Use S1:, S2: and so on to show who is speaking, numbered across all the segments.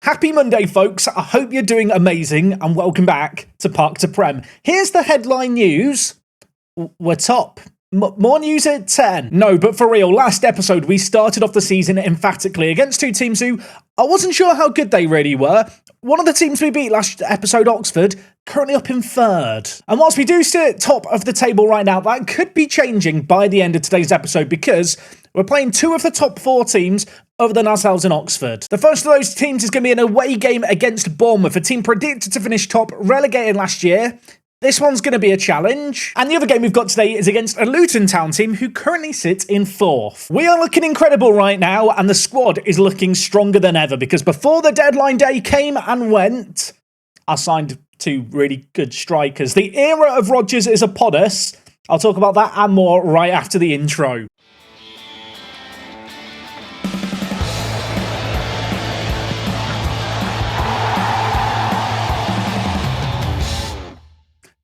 S1: Happy Monday, folks. I hope you're doing amazing and welcome back to Park to Prem. Here's the headline news. We're top. More news at 10. No, but for real, last episode we started off the season emphatically against two teams who I wasn't sure how good they really were. One of the teams we beat last episode, Oxford, currently up in third. And whilst we do sit top of the table right now, that could be changing by the end of today's episode because we're playing two of the top four teams other than ourselves in Oxford. The first of those teams is going to be an away game against Bournemouth, a team predicted to finish top, relegated last year. This one's going to be a challenge. And the other game we've got today is against a Luton Town team who currently sits in fourth. We are looking incredible right now, and the squad is looking stronger than ever because before the deadline day came and went, I signed two really good strikers. The era of Rodgers is upon us. I'll talk about that and more right after the intro.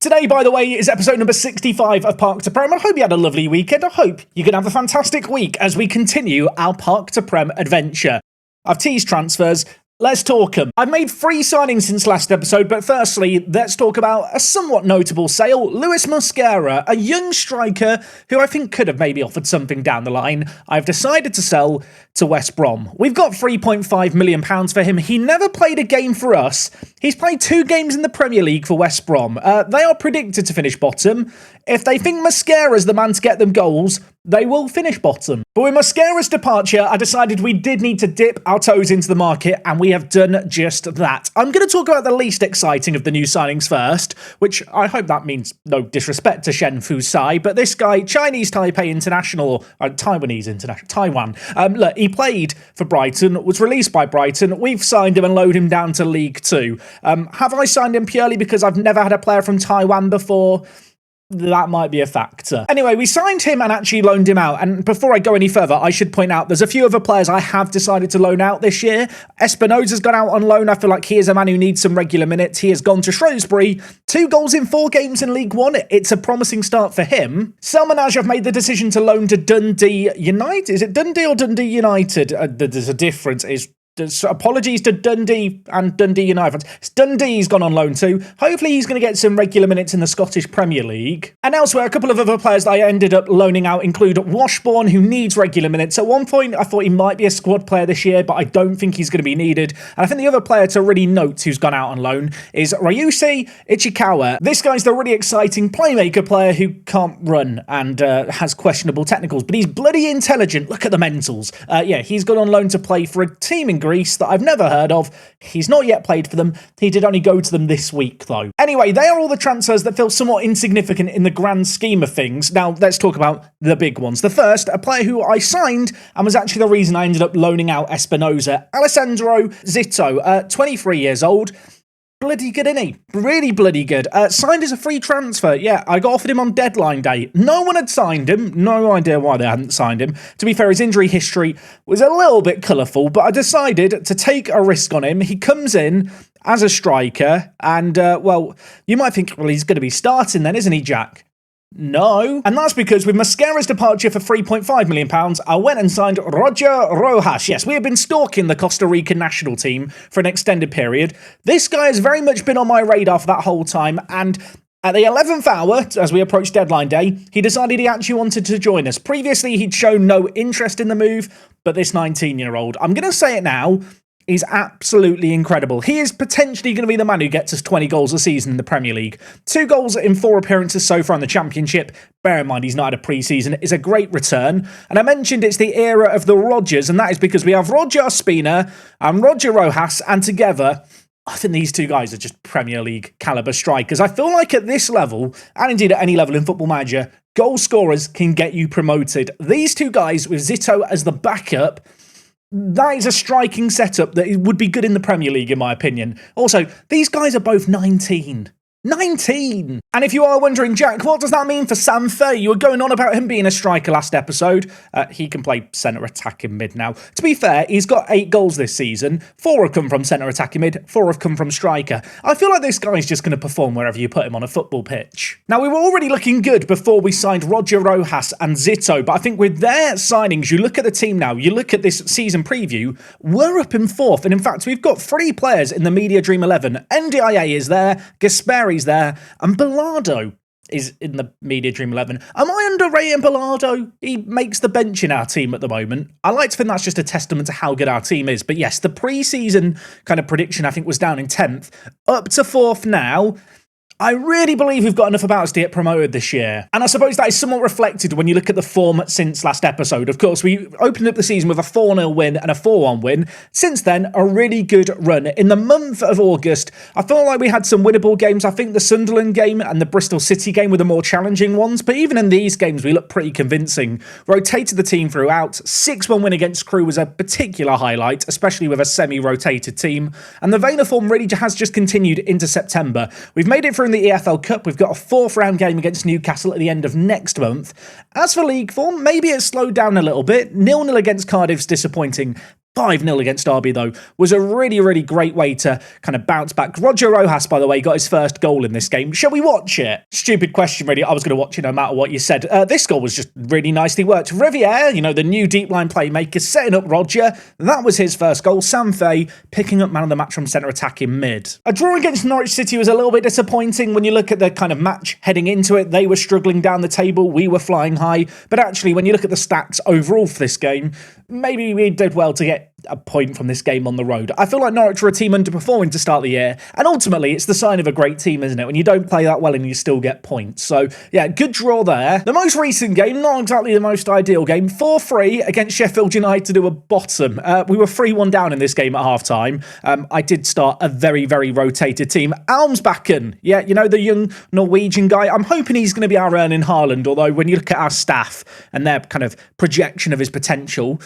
S1: Today, by the way, is episode number 65 of Park to Prem. I hope you had a lovely weekend. I hope you can have a fantastic week as we continue our Park to Prem adventure. I've teased transfers. Let's talk them. I've made 3 signings since last episode, but firstly, let's talk about a somewhat notable sale. Luis Mosquera, a young striker who I think could have maybe offered something down the line. I've decided to sell to West Brom. We've got £3.5 million for him. He never played a game for us. He's played 2 games in the Premier League for West Brom. They are predicted to finish bottom. If they think Mosquera's the man to get them goals, they will finish bottom. But with Mosquera's departure, I decided we did need to dip our toes into the market, and we have done just that. I'm going to talk about the least exciting of the new signings first, which I hope that means no disrespect to Shen Fusai, but this guy, Chinese Taipei International, or Taiwanese International, Taiwan, look, he played for Brighton, was released by Brighton. We've signed him and lowered him down to League 2. Have I signed him purely because I've never had a player from Taiwan before? That might be a factor. Anyway, we signed him and actually loaned him out. And before I go any further, I should point out there's a few other players I have decided to loan out this year. Espinosa's gone out on loan. I feel like he is a man who needs some regular minutes. He has gone to Shrewsbury. 2 goals in 4 games in League 1. It's a promising start for him. Selmanaj, I've made the decision to loan to Dundee United. Is it Dundee or Dundee United? There's a difference. Apologies to Dundee and Dundee United. Dundee's gone on loan too. Hopefully he's going to get some regular minutes in the Scottish Premier League. And elsewhere, a couple of other players that I ended up loaning out include Washbourne, who needs regular minutes. At one point, I thought he might be a squad player this year, but I don't think he's going to be needed. And I think the other player to really note who's gone out on loan is Ryusuke Ichikawa. This guy's the really exciting playmaker player who can't run and has questionable technicals, but he's bloody intelligent. Look at the mentals. He's gone on loan to play for a team in Greece that I've never heard of. He's not yet played for them. He did only go to them this week, though. Anyway, they are all the transfers that feel somewhat insignificant in the grand scheme of things. Now, let's talk about the big ones. The first, a player who I signed and was actually the reason I ended up loaning out Espinosa, Alessandro Zito, 23 years old. Bloody good, isn't he? Really bloody good. Signed as a free transfer. Yeah, I got offered him on deadline day. No one had signed him. No idea why they hadn't signed him. To be fair, his injury history was a little bit colourful, but I decided to take a risk on him. He comes in as a striker, and, you might think, well, he's going to be starting then, isn't he, Jack? No. And that's because with Mosquera's departure for £3.5 million, I went and signed Roger Rojas. Yes, we have been stalking the Costa Rican national team for an extended period. This guy has very much been on my radar for that whole time, and at the 11th hour, as we approached deadline day, he decided he actually wanted to join us. Previously, he'd shown no interest in the move, but this 19-year-old, I'm going to say it now, is absolutely incredible. He is potentially going to be the man who gets us 20 goals a season in the Premier League. 2 goals in 4 appearances so far in the Championship. Bear in mind, he's not had a pre-season. It's a great return. And I mentioned it's the era of the Rodgers, and that is because we have Roger Ospina and Roger Rojas, and together, I think these 2 guys are just Premier League caliber strikers. I feel like at this level, and indeed at any level in Football Manager, goal scorers can get you promoted. These 2 guys with Zito as the backup, that is a striking setup that would be good in the Premier League, in my opinion. Also, these guys are both 19. 19! And if you are wondering, Jack, what does that mean for Sam Fay? You were going on about him being a striker last episode. He can play centre attacking mid now. To be fair, he's got 8 goals this season. 4 have come from centre attacking mid, 4 have come from striker. I feel like this guy's just going to perform wherever you put him on a football pitch. Now, we were already looking good before we signed Roger Rojas and Zito, but I think with their signings, you look at the team now, you look at this season preview, we're up in 4th. And in fact, we've got 3 players in the Media Dream 11. NDIA is there, Gasperi's there, and Bilardo is in the Media Dream 11. Am I underrating Bilardo? He makes the bench in our team at the moment. I like to think that's just a testament to how good our team is. But yes, the pre-season kind of prediction, I think, was down in 10th. Up to 4th now. I really believe we've got enough about us to get promoted this year. And I suppose that is somewhat reflected when you look at the form since last episode. Of course, we opened up the season with a 4-0 win and a 4-1 win. Since then, a really good run. In the month of August, I felt like we had some winnable games. I think the Sunderland game and the Bristol City game were the more challenging ones. But even in these games, we looked pretty convincing. Rotated the team throughout. 6-1 win against Crewe was a particular highlight, especially with a semi-rotated team. And the vein of form really has just continued into September. We've made it through in the EFL Cup. We've got a 4th round game against Newcastle at the end of next month. As for league form, maybe it's slowed down a little bit. 0-0 against Cardiff's disappointing. 5-0 against Derby, though, was a really, really great way to kind of bounce back. Roger Rojas, by the way, got his first goal in this game. Shall we watch it? Stupid question, really. I was going to watch it no matter what you said. This goal was just really nicely worked. Riviere, the new deep line playmaker, setting up Roger. That was his first goal. Sam Fay picking up man of the match from centre attacking mid. A draw against Norwich City was a little bit disappointing when you look at the kind of match heading into it. They were struggling down the table. We were flying high. But actually, when you look at the stats overall for this game, maybe we did well to get a point from this game on the road. I feel like Norwich were a team underperforming to start the year, and ultimately it's the sign of a great team, isn't it, when you don't play that well and you still get points. So yeah, good draw there. The most recent game, not exactly the most ideal game, 4-3 against Sheffield United to a bottom. We were 3-1 down in this game at half-time. I did start a very, very rotated team. Almsbakken, yeah, the young Norwegian guy. I'm hoping he's going to be our Erling Haaland, although when you look at our staff and their kind of projection of his potential,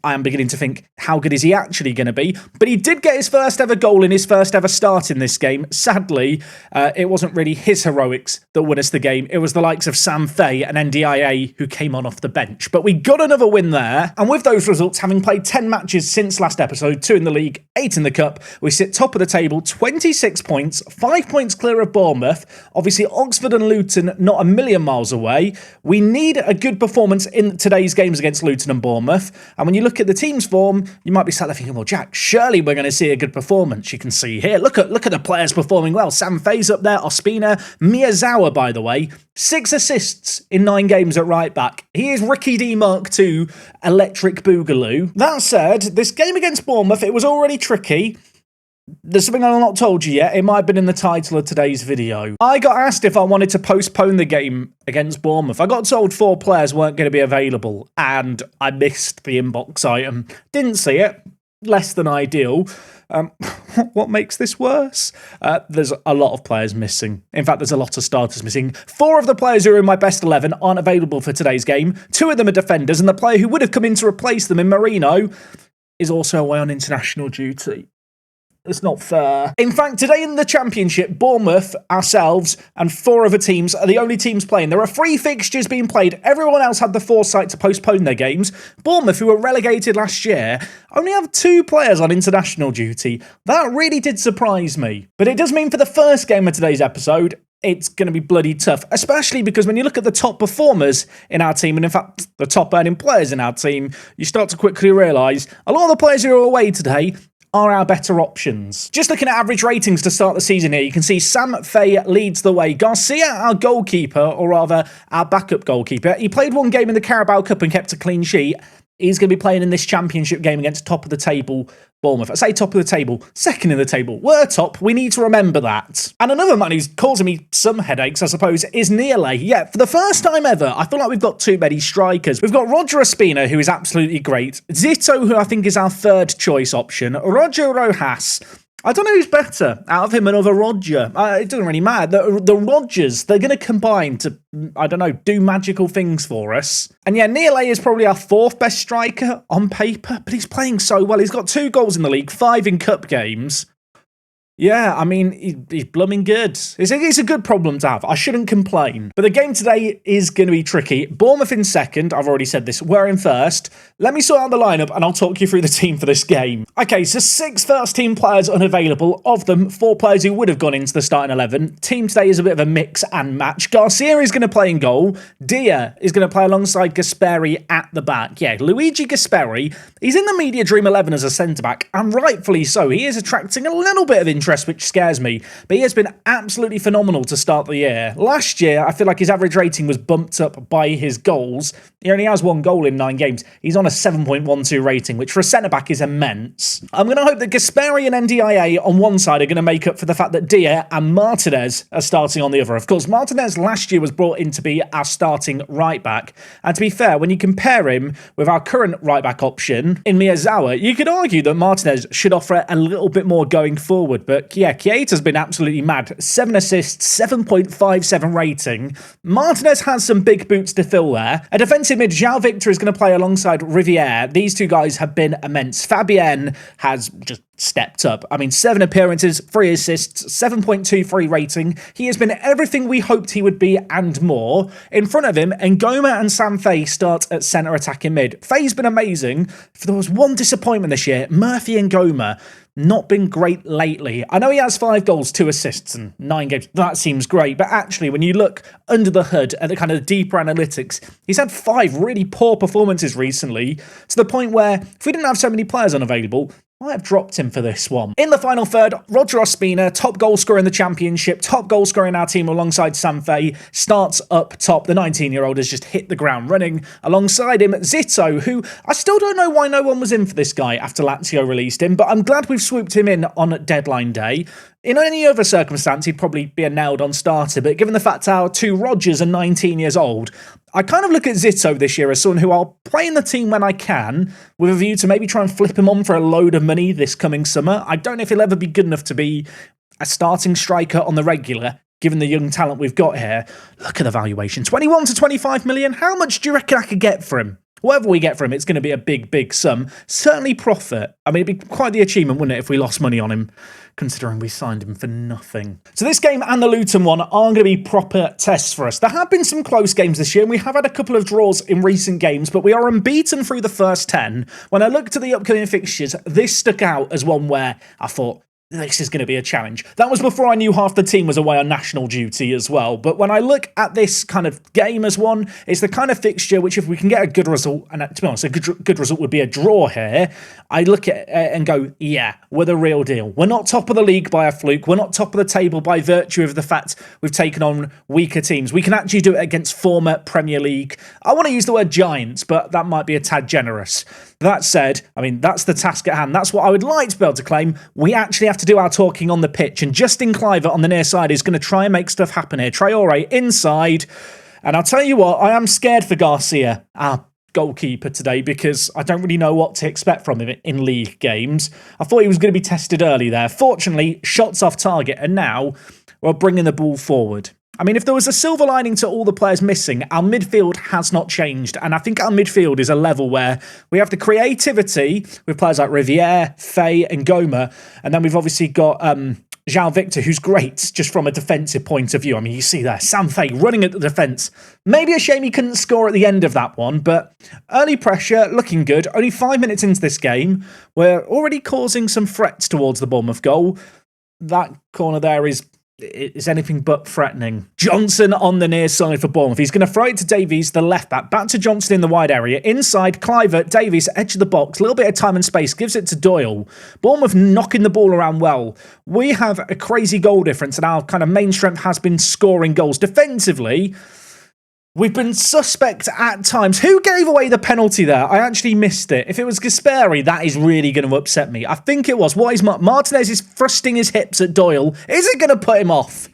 S1: I am beginning to think, how good is he actually going to be? But he did get his first ever goal in his first ever start in this game. Sadly, it wasn't really his heroics that won us the game. It was the likes of Sam Fay and NDIA who came on off the bench. But we got another win there. And with those results, having played 10 matches since last episode, 2 in the league, 8 in the cup, we sit top of the table, 26 points, 5 points clear of Bournemouth. Obviously, Oxford and Luton not a million miles away. We need a good performance in today's games against Luton and Bournemouth. And when you look at the team's form, you might be sat there thinking, well, Jack, surely we're going to see a good performance. You can see here, look at the players performing well. Sam Fay's up there, Ospina, Miyazawa, by the way, 6 assists in 9 games at right back. He is Ricky D Mark II, electric boogaloo. That said, this game against Bournemouth, it was already tricky. There's something I've not told you yet. It might have been in the title of today's video. I got asked if I wanted to postpone the game against Bournemouth. I got told 4 players weren't going to be available, and I missed the inbox item. Didn't see it. Less than ideal. What makes this worse? There's a lot of players missing. In fact, there's a lot of starters missing. 4 of the players who are in my best 11 aren't available for today's game. 2 of them are defenders, and the player who would have come in to replace them in Marino is also away on international duty. It's not fair. In fact, today in the Championship, Bournemouth, ourselves, and 4 other teams are the only teams playing. There are 3 fixtures being played. Everyone else had the foresight to postpone their games. Bournemouth, who were relegated last year, only have 2 players on international duty. That really did surprise me. But it does mean for the first game of today's episode, it's going to be bloody tough, especially because when you look at the top performers in our team, and in fact, the top earning players in our team, you start to quickly realise a lot of the players who are away today are our better options. Just looking at average ratings to start the season here, you can see Sam Fay leads the way. Garcia, our goalkeeper, or rather our backup goalkeeper, he played 1 game in the Carabao Cup and kept a clean sheet. He's going to be playing in this Championship game against top of the table Bournemouth. I say top of the table, second in the table. We're top. We need to remember that. And another man who's causing me some headaches, I suppose, is Nearley. Yeah, for the first time ever, I feel like we've got too many strikers. We've got Roger Ospina, who is absolutely great. Zito, who I think is our 3rd choice option. Roger Rojas. I don't know who's better out of him and other Roger. It doesn't really matter. The Rogers, they're going to combine to, I don't know, do magical things for us. And yeah, Nearley is probably our 4th best striker on paper, but he's playing so well. He's got 2 goals in the league, 5 in cup games. Yeah, I mean, he's blooming good. It's a good problem to have. I shouldn't complain. But the game today is going to be tricky. Bournemouth in second. I've already said this. We're in first. Let me sort out the lineup and I'll talk you through the team for this game. Okay, so 6 first-team players unavailable. Of them, 4 players who would have gone into the starting 11. Team today is a bit of a mix and match. Garcia is going to play in goal. Dia is going to play alongside Gasperi at the back. Yeah, Luigi Gasperi, he's in the media dream 11 as a centre-back, and rightfully so. He is attracting a little bit of interest, which scares me, but he has been absolutely phenomenal to start the year. Last year, I feel like his average rating was bumped up by his goals. He only has 1 goal in 9 games. He's on a 7.12 rating, which for a centre-back is immense. I'm going to hope that Gasperi and NDIA on one side are going to make up for the fact that Dia and Martinez are starting on the other. Of course, Martinez last year was brought in to be our starting right-back, and to be fair, when you compare him with our current right-back option in Miyazawa, you could argue that Martinez should offer a little bit more going forward, but yeah, Keita's been absolutely mad. 7 assists, 7.57 rating. Martinez has some big boots to fill there. A defensive mid, João Victor, is going to play alongside Riviere. These two guys have been immense. Fabien has just stepped up. I mean, 7 appearances, 3 assists, 7.23 rating. He has been everything we hoped he would be and more. In front of him, Ngoma and Sam Fay start at centre attacking mid. Fay's been amazing. If there was one disappointment this year, Murphy Ngoma. Not been great lately. I know he has 5 goals, 2 assists and 9 games. That seems great. But actually, when you look under the hood at the kind of deeper analytics, he's had 5 really poor performances recently, to the point where if we didn't have so many players unavailable, I might have dropped him for this one. In the final third, Roger Ospina, top goal scorer in the Championship, top goal scorer in our team alongside Sam Fay, starts up top. The 19-year-old has just hit the ground running. Alongside him, Zito, who I still don't know why no one was in for this guy after Lazio released him, but I'm glad we've swooped him in on deadline day. In any other circumstance, he'd probably be a nailed-on starter, but given the fact our 2 Rodgers are 19 years old, I kind of look at Zito this year as someone who I'll play in the team when I can, with a view to maybe try and flip him on for a load of money this coming summer. I don't know if he'll ever be good enough to be a starting striker on the regular, given the young talent we've got here. Look at the valuation, 21 to 25 million. How much do you reckon I could get for him? Whatever we get for him, it's going to be a big, big sum. Certainly profit. I mean, it'd be quite the achievement, wouldn't it, if we lost money on him, considering we signed him for nothing. So this game and the Luton one are going to be proper tests for us. There have been some close games this year, and we have had a couple of draws in recent games, but we are unbeaten through the first 10. When I looked at the upcoming fixtures, this stuck out as one where I thought, this is going to be a challenge. That was before I knew half the team was away on national duty as well. But when I look at this kind of game as one, it's the kind of fixture which if we can get a good result, and to be honest, a good result would be a draw here, I look at it and go, yeah, we're the real deal. We're not top of the league by a fluke. We're not top of the table by virtue of the fact we've taken on weaker teams. We can actually do it against former Premier League. I want to use the word giants, but that might be a tad generous. That said, I mean, that's the task at hand. That's what I would like to be able to claim. We actually have to do our talking on the pitch, and Justin Cliver on the near side is going to try and make stuff happen here. Traore inside, and I'll tell you what, I am scared for Garcia, our goalkeeper today, because I don't really know what to expect from him in league games. I thought he was going to be tested early there. Fortunately, shots off target, and now we're bringing the ball forward. I mean, if there was a silver lining to all the players missing, our midfield has not changed. And I think our midfield is a level where we have the creativity with players like Riviere, Fay and Goma. And then we've obviously got João Victor, who's great just from a defensive point of view. I mean, you see there, Sam Fay running at the defence. Maybe a shame he couldn't score at the end of that one, but early pressure, looking good. Only 5 minutes into this game, we're already causing some threats towards the Bournemouth goal. That corner there is anything but threatening. Johnson on the near side for Bournemouth. He's going to throw it to Davies, the left back. Back to Johnson in the wide area. Inside, Cliver, Davies, edge of the box. A little bit of time and space. Gives it to Doyle. Bournemouth knocking the ball around well. We have a crazy goal difference, and our kind of main strength has been scoring goals. Defensively, we've been suspect at times. Who gave away the penalty there? I actually missed it. If it was Gasperi, that is really going to upset me. I think it was. What is Martinez is thrusting his hips at Doyle. Is it going to put him off?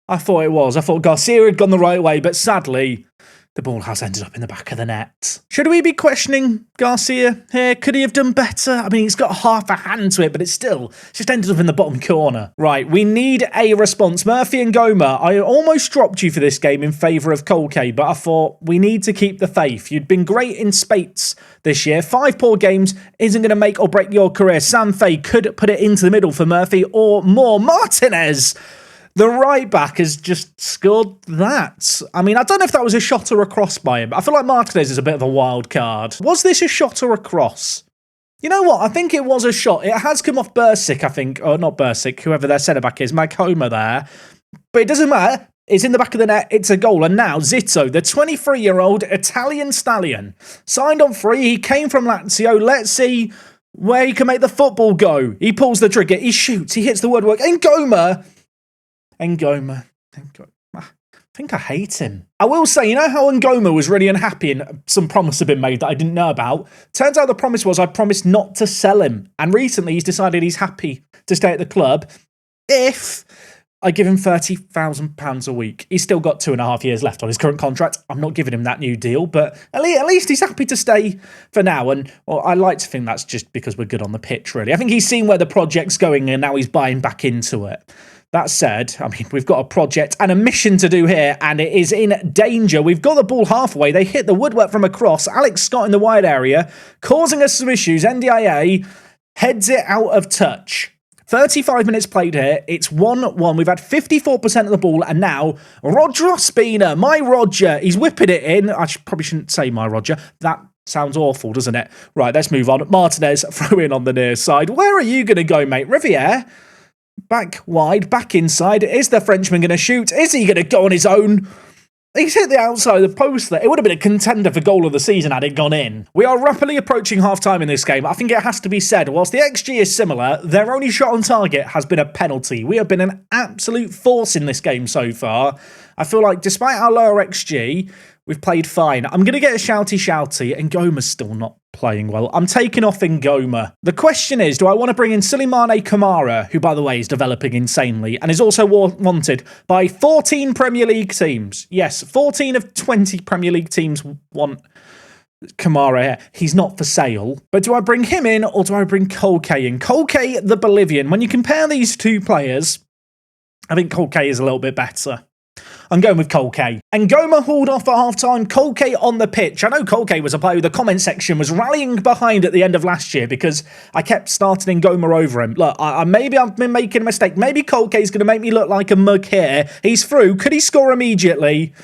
S1: I thought it was. I thought Garcia had gone the right way, but sadly, The ball has ended up in the back of the net. Should we be questioning Garcia here? Could he have done better? I mean, he's got half a hand to it, but it's just ended up in the bottom corner. Right, we need a response. Murphy and Goma, I almost dropped you for this game in favour of Colke, but I thought we need to keep the faith. You'd been great in spates this year. 5 poor games isn't going to make or break your career. Sam Fay could put it into the middle for Murphy or more. Martinez! The right back has just scored that. I mean, I don't know if that was a shot or a cross by him. I feel like Martinez is a bit of a wild card. Was this a shot or a cross? You know what? I think it was a shot. It has come off Bursic, I think. Or not Bursic, whoever their centre-back is. Maghoma there. But it doesn't matter. It's in the back of the net. It's a goal. And now Zito, the 23-year-old Italian stallion, signed on free. He came from Lazio. Let's see where he can make the football go. He pulls the trigger. He shoots. He hits the woodwork. Ngoma. I think I hate him. I will say, you know how Ngoma was really unhappy and some promise had been made that I didn't know about? Turns out the promise was I promised not to sell him. And recently he's decided he's happy to stay at the club if I give him £30,000 a week. He's still got 2.5 years left on his current contract. I'm not giving him that new deal, but at least he's happy to stay for now. And I like to think that's just because we're good on the pitch, really. I think he's seen where the project's going and now he's buying back into it. That said, I mean, we've got a project and a mission to do here, and it is in danger. We've got the ball halfway. They hit the woodwork from across. Alex Scott in the wide area, causing us some issues. NDIA heads it out of touch. 35 minutes played here. It's 1-1. We've had 54% of the ball, and now Roger Ospina, my Roger, he's whipping it in. I probably shouldn't say my Roger. That sounds awful, doesn't it? Right, let's move on. Martinez, throw in on the near side. Where are you going to go, mate? Riviere? Back wide, back inside. Is the Frenchman going to shoot? Is he going to go on his own? He's hit the outside of the post there. It would have been a contender for goal of the season had it gone in. We are rapidly approaching half-time in this game. I think it has to be said, whilst the XG is similar, their only shot on target has been a penalty. We have been an absolute force in this game so far. I feel like despite our lower XG, we've played fine. I'm going to get a shouty, and Ngoma's still not playing well. I'm taking off Ngoma. The question is, do I want to bring in Suleimane Kamara, who, by the way, is developing insanely, and is also wanted by 14 Premier League teams. Yes, 14 of 20 Premier League teams want Kamara here. He's not for sale. But do I bring him in, or do I bring Colke in? Colke, the Bolivian. When you compare these two players, I think Colke is a little bit better. I'm going with Colke. And Ngoma hauled off at half-time. Colke on the pitch. I know Colke was a player who the comment section was rallying behind at the end of last year because I kept starting Ngoma over him. Look, maybe I've been making a mistake. Maybe Colke's going to make me look like a mug here. He's through. Could he score immediately?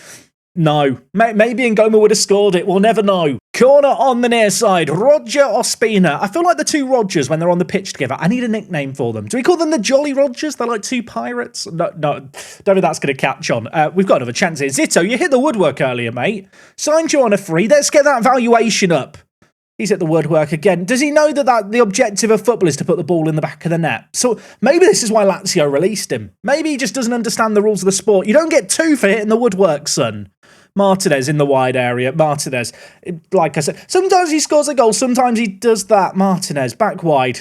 S1: No. Maybe Ngoma would have scored it. We'll never know. Corner on the near side. Roger Ospina. I feel like the two Rogers when they're on the pitch together. I need a nickname for them. Do we call them the Jolly Rogers? They're like two pirates? No, don't think that's going to catch on. We've got another chance here. Zito, you hit the woodwork earlier, mate. Signed you on a free. Let's get that valuation up. He's at the woodwork again. Does he know that the objective of football is to put the ball in the back of the net? So maybe this is why Lazio released him. Maybe he just doesn't understand the rules of the sport. You don't get 2 for hitting the woodwork, son. Martinez in the wide area. Martinez, like I said, sometimes he scores a goal, sometimes he does that. Martinez, back wide.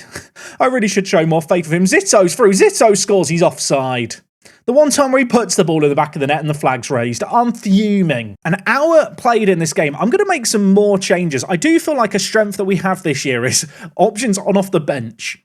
S1: I really should show more faith of him. Zito's through. Zito scores, he's offside. The one time where he puts the ball in the back of the net and the flag's raised, I'm fuming. An hour played in this game. I'm going to make some more changes. I do feel like a strength that we have this year is options on off the bench.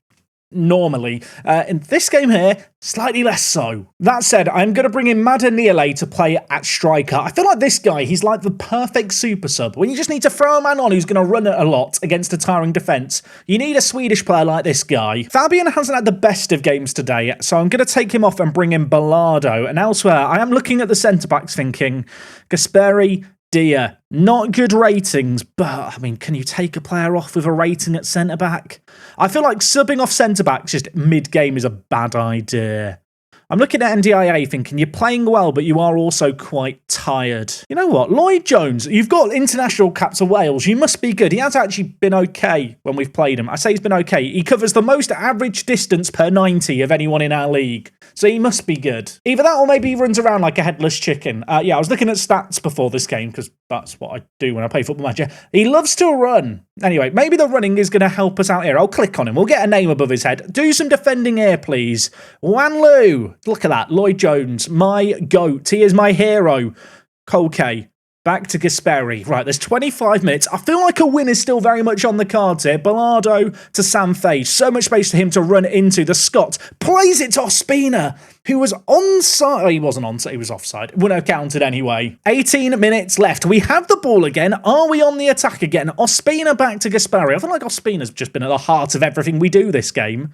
S1: Normally. In this game here, slightly less so. That said, I'm going to bring in Madaniele to play at striker. I feel like this guy, he's like the perfect super sub. When you just need to throw a man on who's going to run it a lot against a tiring defence, you need a Swedish player like this guy. Fabian hasn't had the best of games today, so I'm going to take him off and bring in Ballardo. And elsewhere, I am looking at the centre-backs thinking, Gasperi, Dia, not good ratings, but, I mean, can you take a player off with a rating at centre-back? I feel like subbing off centre-backs just mid-game is a bad idea. I'm looking at NDIA thinking you're playing well, but you are also quite tired. You know what? Lloyd Jones, you've got international caps for Wales. You must be good. He has actually been okay when we've played him. I say he's been okay. He covers the most average distance per 90 of anyone in our league. So he must be good. Either that or maybe he runs around like a headless chicken. Yeah, I was looking at stats before this game because that's what I do when I play Football Manager. He loves to run. Anyway, maybe the running is going to help us out here. I'll click on him. We'll get a name above his head. Do some defending here, please. Wanlu. Look at that. Lloyd Jones, my GOAT. He is my hero. Colke. Back to Gasperi. Right, there's 25 minutes. I feel like a win is still very much on the cards here. Bilardo to Sanfei. So much space for him to run into. The Scot plays it to Ospina, who was onside. He wasn't onside, he was offside. Wouldn't have counted anyway. 18 minutes left. We have the ball again. Are we on the attack again? Ospina back to Gasperi. I feel like Ospina's just been at the heart of everything we do this game.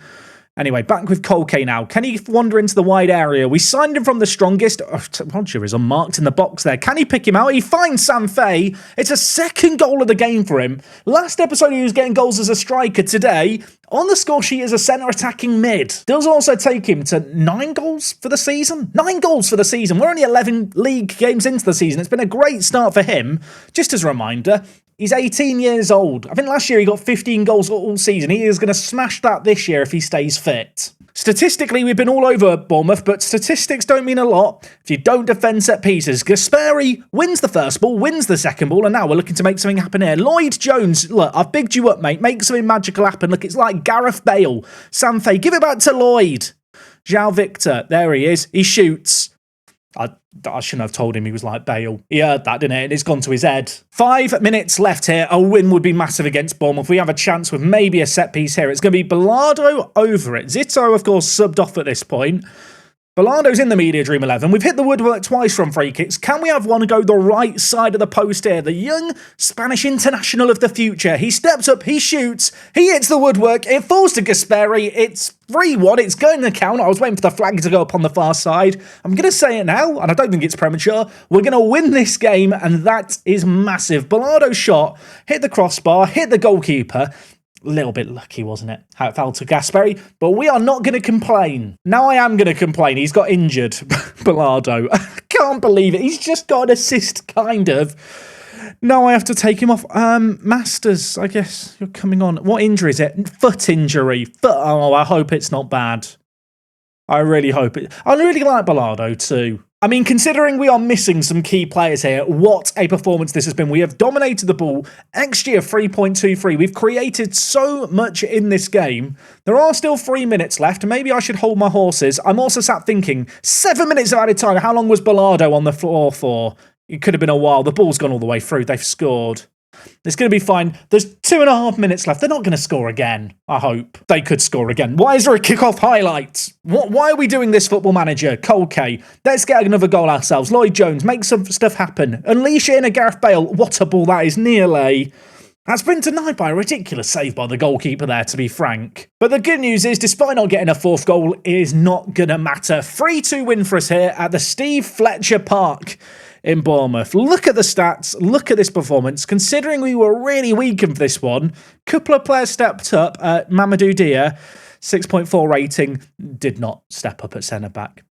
S1: Anyway, back with Colke now. Can he wander into the wide area? We signed him from the strongest. Oh, Roger is unmarked in the box there. Can he pick him out? He finds Sanfei. It's a second goal of the game for him. Last episode, he was getting goals as a striker. Today, on the score sheet as a centre attacking mid. Does also take him to 9 goals for the season. 9 goals for the season. We're only 11 league games into the season. It's been a great start for him. Just as a reminder, he's 18 years old. I think last year he got 15 goals all season. He is going to smash that this year if he stays fit. Statistically, we've been all over Bournemouth, but statistics don't mean a lot if you don't defend set pieces. Gasperi wins the first ball, wins the second ball, and now we're looking to make something happen here. Lloyd Jones, look, I've bigged you up, mate. Make something magical happen. Look, it's like Gareth Bale. Sanfei, give it back to Lloyd. João Victor, there he is. He shoots. I shouldn't have told him he was like Bale. He heard that, didn't it? And it's gone to his head. 5 minutes left here. A win would be massive against Bournemouth. We have a chance with maybe a set piece here. It's going to be Bilardo over it. Zito, of course, subbed off at this point. Bilardo's in the media dream 11. We've hit the woodwork twice from free kicks. Can we have one go the right side of the post here? The young Spanish international of the future. He steps up, he shoots, he hits the woodwork. It falls to Gasperi. It's 3-1. It's going to count. I was waiting for the flag to go up on the far side. I'm going to say it now, and I don't think it's premature. We're going to win this game, and that is massive. Bilardo's shot hit the crossbar, hit the goalkeeper. A little bit lucky, wasn't it? How it fell to Gasperi. But we are not going to complain. Now I am going to complain. He's got injured. Bilardo. I can't believe it. He's just got an assist, kind of. Now I have to take him off. Masters, I guess you're coming on. What injury is it? Foot injury. Oh, I hope it's not bad. I really hope it. I really like Bilardo too. I mean, considering we are missing some key players here, what a performance this has been. We have dominated the ball. XG of 3.23. We've created so much in this game. There are still 3 minutes left. Maybe I should hold my horses. I'm also sat thinking, 7 minutes of added time. How long was Bilardo on the floor for? It could have been a while. The ball's gone all the way through. They've scored. It's going to be fine. There's 2.5 minutes left. They're not going to score again. I hope. They could score again. Why is there a kickoff highlight? Why are we doing this, Football Manager? Colke. Let's get another goal ourselves. Lloyd Jones, make some stuff happen. Unleash it in a Gareth Bale. What a ball that is. Nearly. That's been denied by a ridiculous save by the goalkeeper there, to be frank. But the good news is, despite not getting a 4th goal, it is not going to matter. 3-2 win for us here at the Steve Fletcher Park in Bournemouth. Look at the stats. Look at this performance. Considering we were really weakened for this one, couple of players stepped up. Mamadou Dia, 6.4 rating, did not step up at centre-back.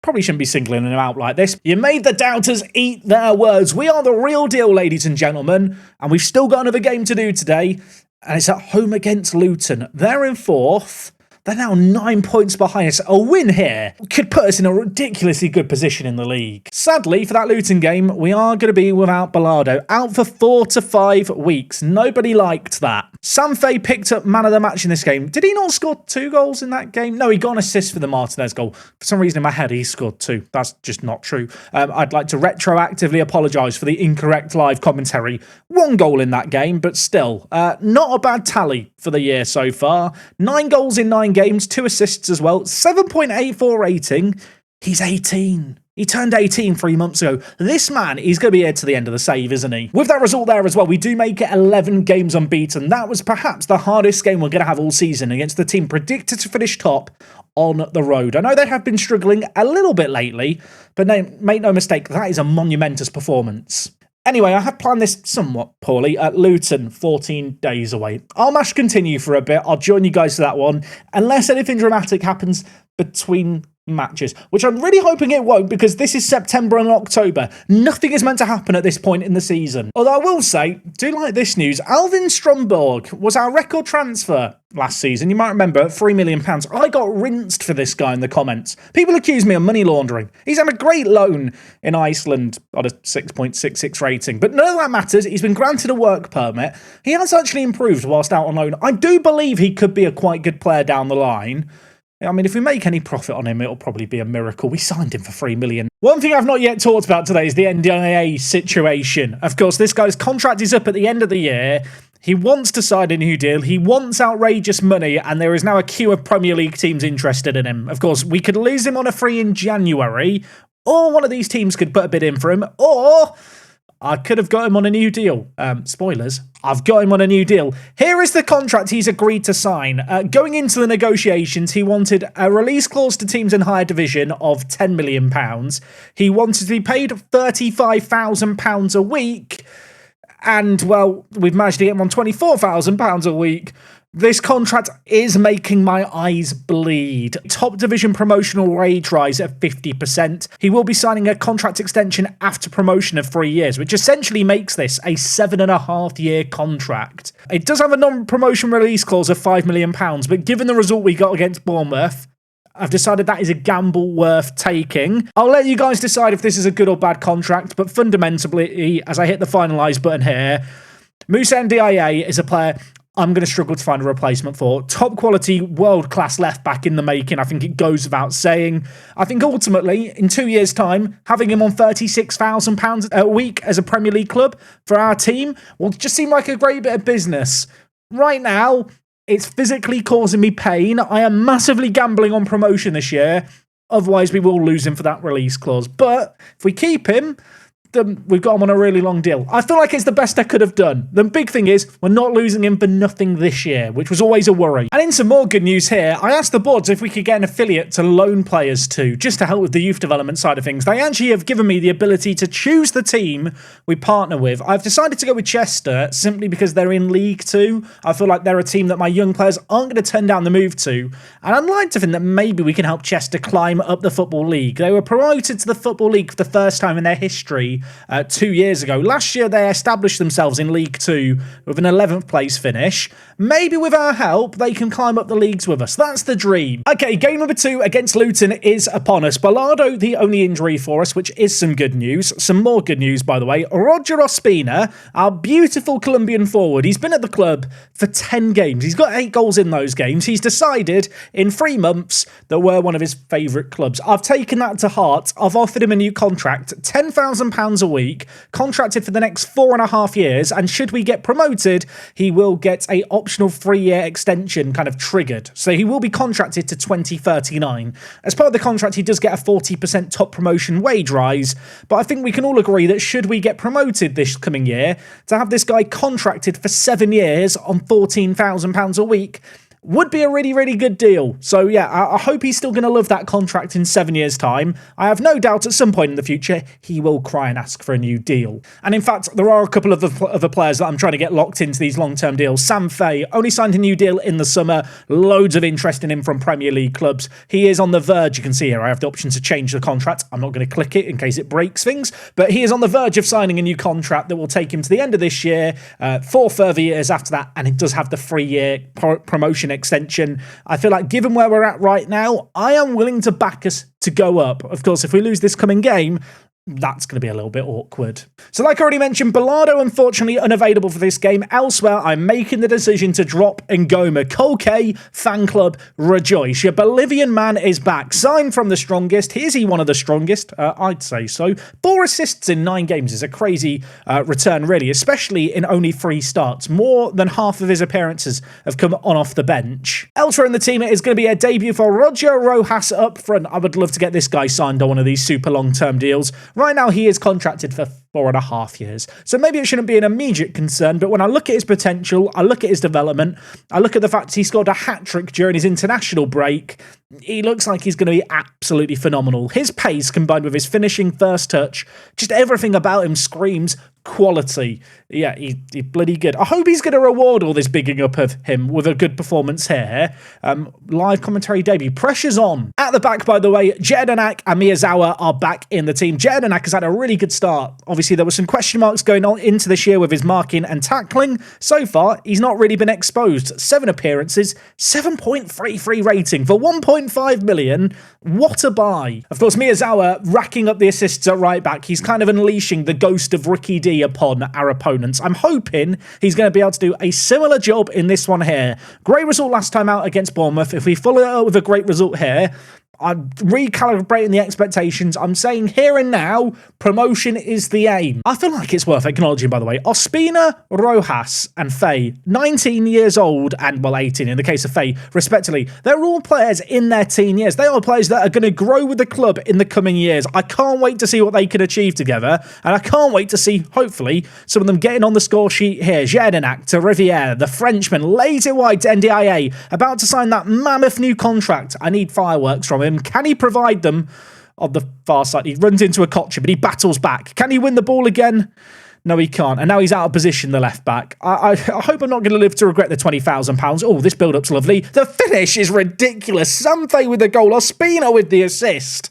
S1: Probably shouldn't be singling him out like this. You made the doubters eat their words. We are the real deal, ladies and gentlemen, and we've still got another game to do today, and it's at home against Luton. They're in 4th. They're now 9 points behind us. A win here could put us in a ridiculously good position in the league. Sadly, for that Luton game, we are going to be without Bilardo. Out for 4 to 5 weeks. Nobody liked that. Sanfei picked up man of the match in this game. Did he not score 2 goals in that game? No, he got an assist for the Martinez goal. For some reason in my head, he scored 2. That's just not true. I'd like to retroactively apologise for the incorrect live commentary. 1 goal in that game, but still, not a bad tally for the year so far. 9 goals in 9 games, 2 assists as well, 7.84 rating. He's 18. He turned 18 3 months ago. This man, he's going to be here to the end of the save, isn't he? With that result there as well, we do make it 11 games unbeaten. That was perhaps the hardest game we're going to have all season against the team predicted to finish top on the road. I know they have been struggling a little bit lately, but make no mistake, that is a monumentous performance. Anyway, I have planned this somewhat poorly at Luton, 14 days away. I'll mash continue for a bit. I'll join you guys to that one, unless anything dramatic happens between matches, which I'm really hoping it won't, because this is September and October. Nothing is meant to happen at this point in the season. Although I will say, do like this news. Alvin Stromberg was our record transfer last season. You might remember, £3 million. I got rinsed for this guy in the comments. People accuse me of money laundering. He's had a great loan in Iceland on a 6.66 rating, but none of that matters. He's been granted a work permit. He has actually improved whilst out on loan. I do believe he could be a quite good player down the line. I mean, if we make any profit on him, it'll probably be a miracle. We signed him for $3 million. One thing I've not yet talked about today is the NDIA situation. Of course, this guy's contract is up at the end of the year. He wants to sign a new deal. He wants outrageous money, and there is now a queue of Premier League teams interested in him. Of course, we could lose him on a free in January, or one of these teams could put a bid in for him, or I could have got him on a new deal. Spoilers, I've got him on a new deal. Here is the contract he's agreed to sign. Going into the negotiations, he wanted a release clause to teams in higher division of £10 million. He wanted to be paid £35,000 a week. And, well, we've managed to get him on £24,000 a week. This contract is making my eyes bleed. Top division promotional wage rise of 50%. He will be signing a contract extension after promotion of 3 years, which essentially makes this a 7.5-year contract. It does have a non-promotion release clause of £5 million, but given the result we got against Bournemouth, I've decided that is a gamble worth taking. I'll let you guys decide if this is a good or bad contract, but fundamentally, as I hit the finalise button here, Moussa Ndiaye is a player I'm going to struggle to find a replacement for. Top quality, world-class left-back in the making. I think it goes without saying. I think ultimately, in 2 years' time, having him on £36,000 a week as a Premier League club for our team will just seem like a great bit of business. Right now, it's physically causing me pain. I am massively gambling on promotion this year. Otherwise, we will lose him for that release clause. But if we keep him, then we've got him on a really long deal. I feel like it's the best I could have done. The big thing is, we're not losing him for nothing this year, which was always a worry. And in some more good news here, I asked the boards if we could get an affiliate to loan players to, just to help with the youth development side of things. They actually have given me the ability to choose the team we partner with. I've decided to go with Chester simply because they're in League 2. I feel like they're a team that my young players aren't going to turn down the move to. And I'd like to think that maybe we can help Chester climb up the Football League. They were promoted to the Football League for the first time in their history 2 years ago. Last year, they established themselves in League 2 with an 11th place finish. Maybe with our help, they can climb up the leagues with us. That's the dream. Okay, game number 2 against Luton is upon us. Bilardo, the only injury for us, which is some good news. Some more good news, by the way. Roger Ospina, our beautiful Colombian forward, he's been at the club for 10 games. He's got 8 goals in those games. He's decided in 3 months that we're one of his favourite clubs. I've taken that to heart. I've offered him a new contract, £10,000 a week, contracted for the next 4.5 years, and should we get promoted, he will get a optional 3-year extension kind of triggered. So he will be contracted to 2039. As part of the contract, he does get a 40% top promotion wage rise, but I think we can all agree that should we get promoted this coming year, to have this guy contracted for 7 years on £14,000 a week would be a really, really good deal. So yeah, I hope he's still going to love that contract in 7 years' time. I have no doubt at some point in the future, he will cry and ask for a new deal. And in fact, there are a couple of other players that I'm trying to get locked into these long-term deals. Sam Fay only signed a new deal in the summer. Loads of interest in him from Premier League clubs. He is on the verge. You can see here, I have the option to change the contract. I'm not going to click it in case it breaks things, but he is on the verge of signing a new contract that will take him to the end of this year, 4 further years after that, and it does have the 3-year promotion extension. I feel like given where we're at right now, I am willing to back us to go up. Of course, if we lose this coming game, that's going to be a little bit awkward. So like I already mentioned, Bilardo unfortunately unavailable for this game. Elsewhere, I'm making the decision to drop Ngoma. Colque fan club, rejoice. Your Bolivian man is back. Signed from the strongest. Is he one of the strongest? I'd say so. 4 assists in 9 games is a crazy return, really, especially in only 3 starts. More than half of his appearances have come on off the bench. Elsewhere in the team, it is going to be a debut for Roger Rojas up front. I would love to get this guy signed on one of these super long-term deals. Right now, he is contracted for 4.5 years. So maybe it shouldn't be an immediate concern, but when I look at his potential, I look at his development, I look at the fact he scored a hat-trick during his international break, he looks like he's going to be absolutely phenomenal. His pace combined with his finishing first touch, just everything about him screams quality. Yeah, he's bloody good. I hope he's going to reward all this bigging up of him with a good performance here. Live commentary debut. Pressure's on. At the back, by the way, Jedinak and Miyazawa are back in the team. Jedinak has had a really good start. Obviously, Obviously, there were some question marks going on into this year with his marking and tackling. So far, he's not really been exposed. 7 appearances, 7.33 rating for 1.5 million. What a buy. Of course, Miyazawa racking up the assists at right back. He's kind of unleashing the ghost of Ricky D upon our opponents. I'm hoping he's going to be able to do a similar job in this one here. Great result last time out against Bournemouth. If we follow it up with a great result here, I'm recalibrating the expectations. I'm saying here and now, promotion is the aim. I feel like it's worth acknowledging, by the way, Ospina, Rojas, and Faye, 19 years old, and, well, 18 in the case of Faye, respectively. They're all players in their teen years. They are players that are going to grow with the club in the coming years. I can't wait to see what they can achieve together, and I can't wait to see, hopefully, some of them getting on the score sheet here. Jedinak to Riviere, the Frenchman, lays it wide to NDIA, about to sign that mammoth new contract. I need fireworks from him. Can he provide them? On the far side, he runs into a Kocher, but he battles back. Can he win the ball again? No, he can't. And now he's out of position, the left back. I hope I'm not going to live to regret the £20,000. Oh, this build-up's lovely. The finish is ridiculous. Samfe with the goal. Ospina with the assist.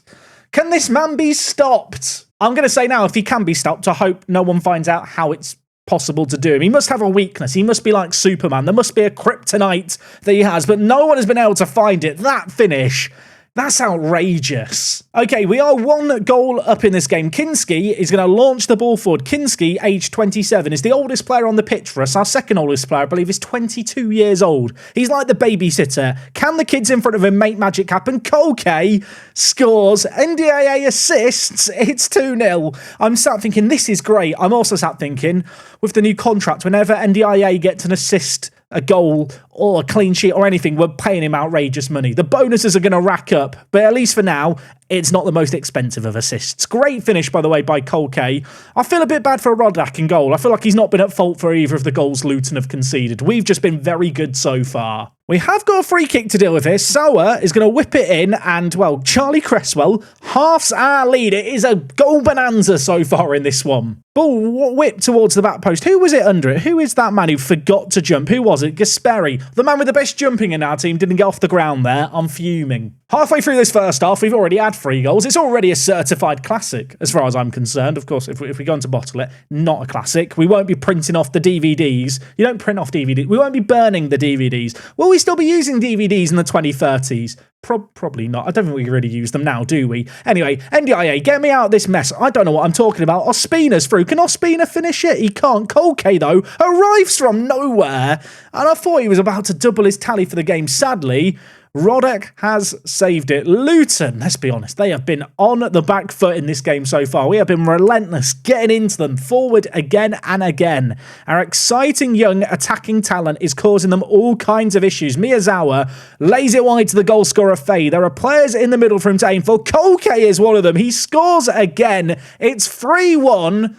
S1: Can this man be stopped? I'm going to say now, if he can be stopped, I hope no one finds out how it's possible to do him. He must have a weakness. He must be like Superman. There must be a kryptonite that he has, but no one has been able to find it. That finish, that's outrageous. Okay, we are 1 goal up in this game. Kinski is going to launch the ball forward. Kinski, age 27, is the oldest player on the pitch for us. Our second oldest player, I believe, is 22 years old. He's like the babysitter. Can the kids in front of him make magic happen? Koke scores. NDIA assists. It's 2-0. I'm sat thinking, this is great. I'm also sat thinking, with the new contract, whenever NDIA gets an assist, a goal, or a clean sheet or anything, we're paying him outrageous money. The bonuses are going to rack up, but at least for now, it's not the most expensive of assists. Great finish, by the way, by Kolke. I feel a bit bad for Rodak in goal. I feel like he's not been at fault for either of the goals Luton have conceded. We've just been very good so far. We have got a free kick to deal with here. Sawa is going to whip it in, and, well, Charlie Cresswell halves our lead. It is a goal bonanza so far in this one. Ball whipped towards the back post. Who was it under it? Who is that man who forgot to jump? Who was it? Gasperi. The man with the best jumping in our team didn't get off the ground there. I'm fuming. Halfway through this first half, we've already had 3 goals. It's already a certified classic, as far as I'm concerned. Of course, if we go on to bottle it, not a classic. We won't be printing off the DVDs. You don't print off DVDs. We won't be burning the DVDs. Will we still be using DVDs in the 2030s? Probably not. I don't think we really use them now, do we? Anyway, NDIA, get me out of this mess. I don't know what I'm talking about. Ospina's through. Can Ospina finish it? He can't. Kolke, though, arrives from nowhere. And I thought he was about to double his tally for the game. Sadly, Rodek has saved it. Luton, let's be honest, they have been on the back foot in this game so far. We have been relentless, getting into them, forward again and again. Our exciting young attacking talent is causing them all kinds of issues. Miyazawa lays it wide to the goal scorer, Faye. There are players in the middle for him to aim for. Kolke is one of them. He scores again. It's 3-1.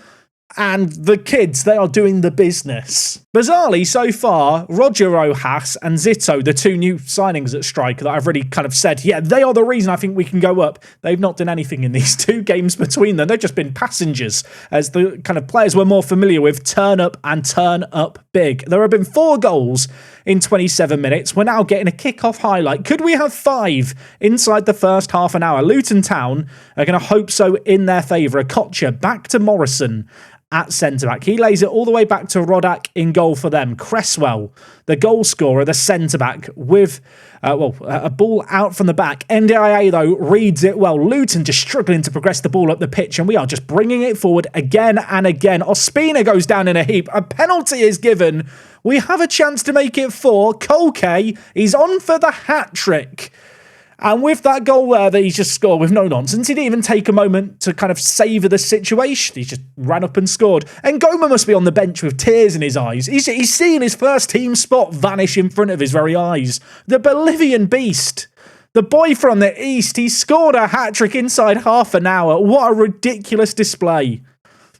S1: And the kids, they are doing the business. Bizarrely, so far, Roger Rojas and Zito, the 2 new signings at striker that I've really kind of said, yeah, they are the reason I think we can go up. They've not done anything in these 2 games between them. They've just been passengers as the kind of players we're more familiar with turn up and turn up big. There have been 4 goals in 27 minutes. We're now getting a kick-off highlight. Could we have 5 inside the first half an hour? Luton Town are going to hope so in their favour. A Kocher back to Morrison at centre-back. He lays it all the way back to Rodak in goal for them. Cresswell, the goal scorer, the centre-back, with a ball out from the back. NDIA, though, reads it well. Luton just struggling to progress the ball up the pitch, and we are just bringing it forward again and again. Ospina goes down in a heap. A penalty is given. We have a chance to make it 4. Kolke is on for the hat-trick. And with that goal there that he's just scored with no nonsense, he didn't even take a moment to kind of savour the situation. He just ran up and scored. And Goma must be on the bench with tears in his eyes. He's seeing his first team spot vanish in front of his very eyes. The Bolivian beast. The boy from the east. He scored a hat-trick inside half an hour. What a ridiculous display.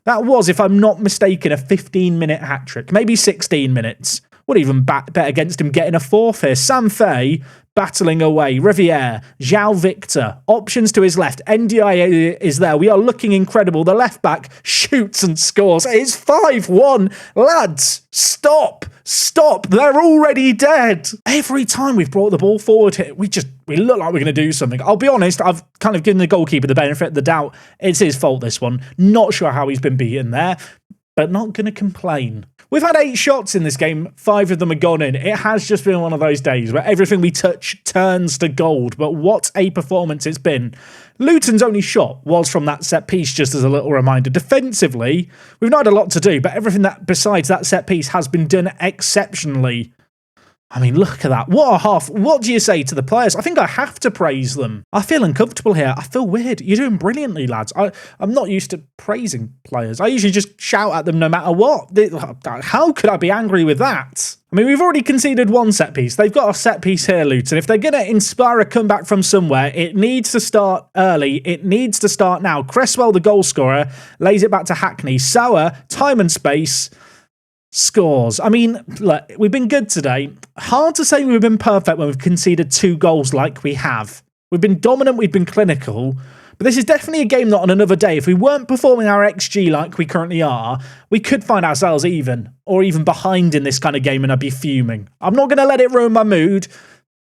S1: That was, if I'm not mistaken, a 15-minute hat-trick. Maybe 16 minutes. Would even bet against him getting a 4th here. Sam Fay battling away. Riviere, João Victor, options to his left. NDIA is there. We are looking incredible. The left back shoots and scores. It's 5-1. Lads, stop. Stop. They're already dead. Every time we've brought the ball forward here, we We look like we're going to do something. I'll be honest, I've kind of given the goalkeeper the benefit of the doubt. It's his fault, this one. Not sure how he's been beaten there, but not going to complain. We've had 8 shots in this game. 5 of them are gone in. It has just been one of those days where everything we touch turns to gold. But what a performance it's been. Luton's only shot was from that set piece, just as a little reminder. Defensively, we've not had a lot to do, but everything that besides that set piece has been done exceptionally. I mean, look at that. What a half. What do you say to the players? I think I have to praise them. I feel uncomfortable here. I feel weird. You're doing brilliantly, lads. I'm not used to praising players. I usually just shout at them no matter what. How could I be angry with that? I mean, we've already conceded 1 set piece. They've got a set piece here, Luton. If they're going to inspire a comeback from somewhere, it needs to start early. It needs to start now. Cresswell, the goal scorer, lays it back to Hackney. Sauer, time and space, scores. I mean, look, we've been good today. Hard to say we've been perfect when we've conceded 2 goals like we have. We've been dominant, we've been clinical, but this is definitely a game not on another day. If we weren't performing our XG like we currently are, we could find ourselves even, or even behind in this kind of game, and I'd be fuming. I'm not going to let it ruin my mood,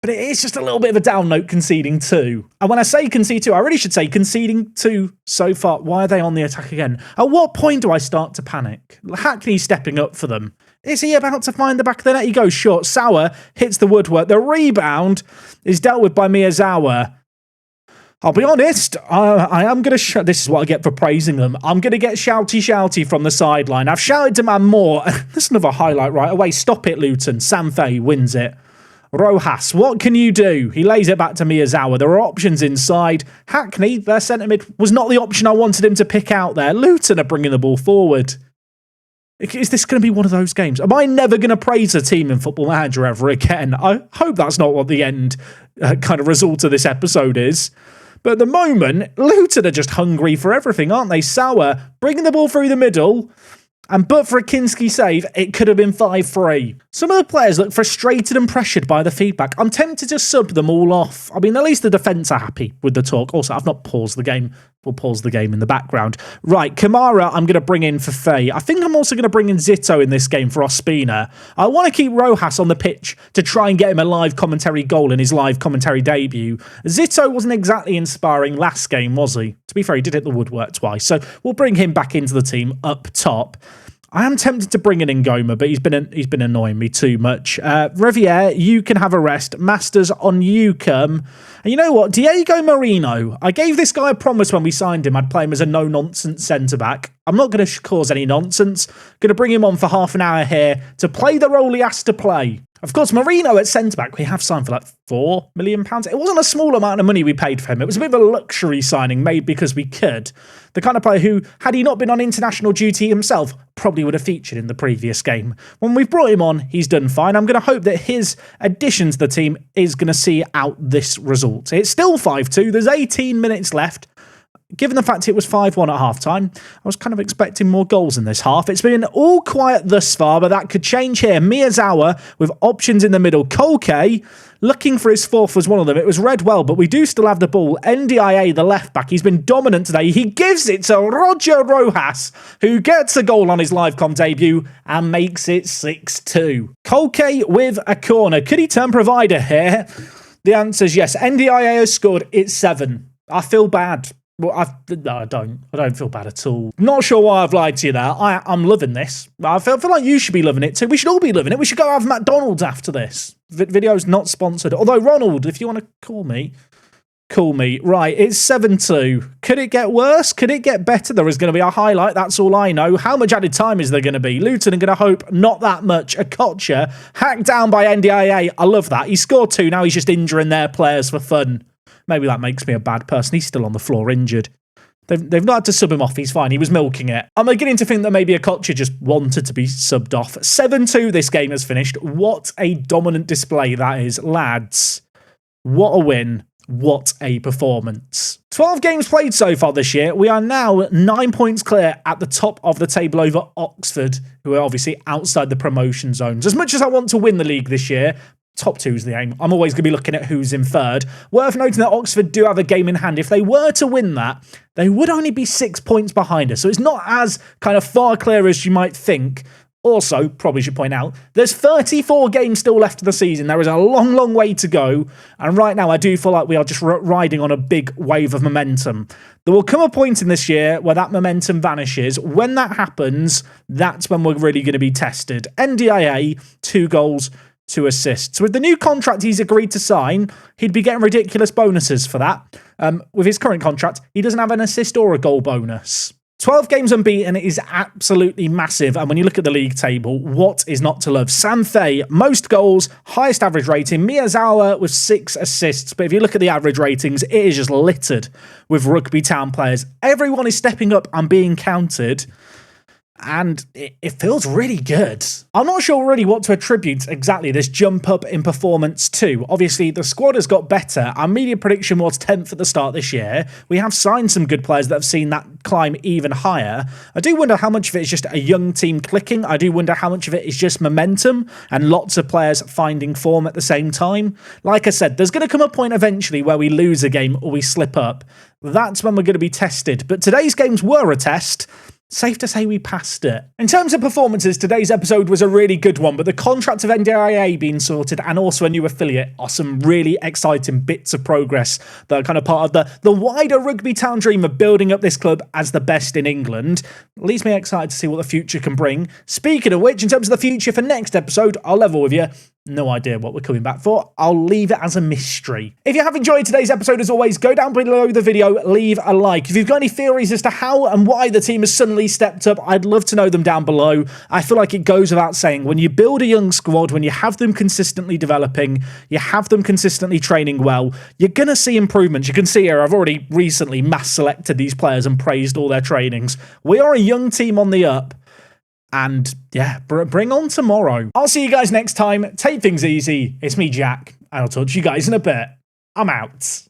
S1: but it is just a little bit of a down note conceding 2. And when I say concede 2, I really should say conceding 2 so far. Why are they on the attack again? At what point do I start to panic? Hackney's stepping up for them. Is he about to find the back of the net? He goes short. Sauer hits the woodwork. The rebound is dealt with by Miyazawa. I'll be honest, I am going to... This is what I get for praising them. I'm going to get shouty from the sideline. I've shouted to man more. There's another highlight right away. Stop it, Luton. Sam Fay wins it. Rojas, what can you do? He lays it back to Miyazawa. There are options inside. Hackney, their centre mid, was not the option I wanted him to pick out there. Luton are bringing the ball forward. Is this going to be one of those games? Am I never going to praise a team in Football Manager ever again? I hope that's not what the end kind of result of this episode is. But at the moment, Luton are just hungry for everything, aren't they? Sauer bringing the ball through the middle. And but for a Kinski save, it could have been 5-3. Some of the players look frustrated and pressured by the feedback. I'm tempted to sub them all off. I mean, at least the defence are happy with the talk. Also, I've not paused the game. We'll pause the game in the background. Right, Kamara, I'm going to bring in for Faye. I think I'm also going to bring in Zito in this game for Ospina. I want to keep Rojas on the pitch to try and get him a live commentary goal in his live commentary debut. Zito wasn't exactly inspiring last game, was he? To be fair, he did hit the woodwork twice. So we'll bring him back into the team up top. I am tempted to bring in Ngoma, but he's been annoying me too much. Riviere, you can have a rest. Masters, on you come. And you know what? Diego Marino. I gave this guy a promise when we signed him. I'd play him as a no-nonsense centre-back. I'm not going to cause any nonsense. Going to bring him on for half an hour here to play the role he has to play. Of course, Marino at centre-back, we have signed for like £4 million. It wasn't a small amount of money we paid for him. It was a bit of a luxury signing made because we could. The kind of player who, had he not been on international duty himself, probably would have featured in the previous game. When we've brought him on, he's done fine. I'm going to hope that his addition to the team is going to see out this result. It's still 5-2. There's 18 minutes left. Given the fact it was 5-1 at half-time, I was kind of expecting more goals in this half. It's been all quiet thus far, but that could change here. Miyazawa with options in the middle. Kolke looking for his fourth was one of them. It was read well, but we do still have the ball. NDIA, the left-back, he's been dominant today. He gives it to Roger Rojas, who gets a goal on his live-com debut and makes it 6-2. Kolke with a corner. Could he turn provider here? The answer is yes. NDIA has scored. It's 7. I feel bad. Well, I don't feel bad at all. Not sure why I've lied to you there. I'm loving this. I feel like you should be loving it too. We should all be loving it. We should go have McDonald's after this. Video's not sponsored. Although, Ronald, if you want to call me. Right, it's 7-2. Could it get worse? Could it get better? There is going to be a highlight. That's all I know. How much added time is there going to be? Luton are going to hope not that much. A Kocha hacked down by NDIA. I love that. He scored 2. Now he's just injuring their players for fun. Maybe that makes me a bad person. He's still on the floor injured. They've not had to sub him off. He's fine. He was milking it. I'm beginning to think that maybe a Kocha just wanted to be subbed off. 7-2 this game has finished. What a dominant display that is. Lads, what a win. What a performance. 12 games played so far this year. We are now 9 points clear at the top of the table over Oxford, who are obviously outside the promotion zones. As much as I want to win the league this year, top 2 is the aim. I'm always going to be looking at who's in third. Worth noting that Oxford do have a game in hand. If they were to win that, they would only be 6 points behind us. So it's not as kind of far clear as you might think. Also, probably should point out, there's 34 games still left of the season. There is a long, long way to go. And right now, I do feel like we are just riding on a big wave of momentum. There will come a point in this year where that momentum vanishes. When that happens, that's when we're really going to be tested. NDIA, 2 goals, 2 assists. With the new contract he's agreed to sign, he'd be getting ridiculous bonuses for that. With his current contract, he doesn't have an assist or a goal bonus. 12 games unbeaten is absolutely massive, and when you look at the league table, what is not to love? Sam Fay, most goals, highest average rating, Miyazawa with 6 assists, but if you look at the average ratings, it is just littered with Rugby Town players. Everyone is stepping up and being counted, and it feels really good. I'm not sure really what to attribute exactly this jump up in performance to. Obviously, the squad has got better. Our media prediction was 10th at the start this year. We have signed some good players that have seen that climb even higher. I do wonder how much of it is just a young team clicking. I do wonder how much of it is just momentum and lots of players finding form at the same time. Like I said, there's going to come a point eventually where we lose a game or we slip up. That's when we're going to be tested. But today's games were a test. Safe to say we passed it. In terms of performances, today's episode was a really good one, but the contract of NDIA being sorted and also a new affiliate are some really exciting bits of progress that are kind of part of the wider Rugby Town dream of building up this club as the best in England. Leaves me excited to see what the future can bring. Speaking of which, in terms of the future for next episode, I'll level with you. No idea what we're coming back for. I'll leave it as a mystery. If you have enjoyed today's episode, as always, go down below the video, leave a like. If you've got any theories as to how and why the team has suddenly stepped up, I'd love to know them down below. I feel like it goes without saying, when you build a young squad, when you have them consistently developing, you have them consistently training well, you're going to see improvements. You can see here, I've already recently mass selected these players and praised all their trainings. We are a young team on the up. And yeah, bring on tomorrow. I'll see you guys next time. Take things easy. It's me, Jack, and I'll talk to you guys in a bit. I'm out.